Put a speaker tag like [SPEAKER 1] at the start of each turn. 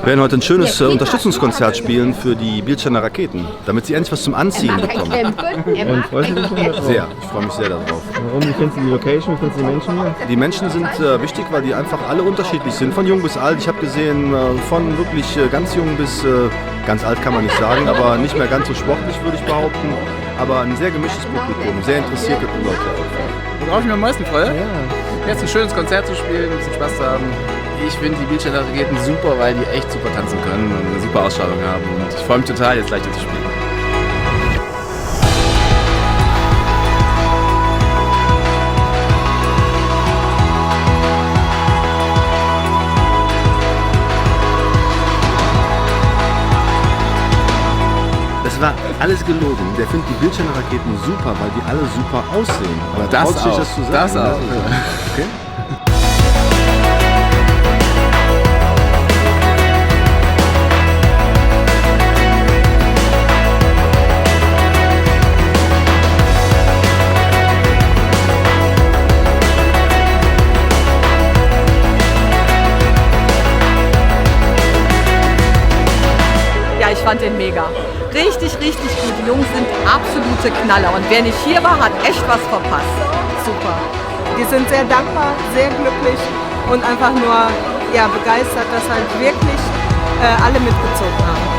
[SPEAKER 1] werden heute ein schönes Unterstützungskonzert spielen für die Bielscheiner Raketen, damit sie endlich was zum Anziehen bekommen.
[SPEAKER 2] Und freust du dich schon darauf?
[SPEAKER 1] Sehr, ich freue mich sehr darauf.
[SPEAKER 2] Warum? Wie findest du die Location? Wie findest du die Menschen hier?
[SPEAKER 1] Die Menschen sind wichtig, weil die einfach alle unterschiedlich sind, von jung bis alt. Ich habe gesehen, von wirklich ganz jung bis ganz alt kann man nicht sagen, aber nicht mehr ganz so sportlich, würde ich behaupten. Aber ein sehr gemischtes Publikum, sehr interessierte Leute.
[SPEAKER 3] Worauf ich mich am meisten freue?
[SPEAKER 2] Ja.
[SPEAKER 3] Jetzt ein schönes Konzert zu spielen, ein bisschen Spaß zu haben. Ich finde die Bielscheiner Raketen super, weil die echt super tanzen können und eine super Ausstrahlung haben. Und ich freue mich total, jetzt gleich hier zu spielen.
[SPEAKER 1] Das war alles gelogen. Der findet die Bielscheiner Raketen super, weil die alle super aussehen. Aber
[SPEAKER 3] Das
[SPEAKER 1] traut sich
[SPEAKER 3] auch.
[SPEAKER 1] das zu sagen?
[SPEAKER 3] Das auch.
[SPEAKER 1] Okay.
[SPEAKER 4] Ja, ich fand den mega. Richtig, richtig gut. Die Jungs sind absolute Knaller. Und wer nicht hier war, hat echt was verpasst. Super.
[SPEAKER 5] Die sind sehr dankbar, sehr glücklich und einfach nur begeistert, dass halt wirklich alle mitgezogen haben.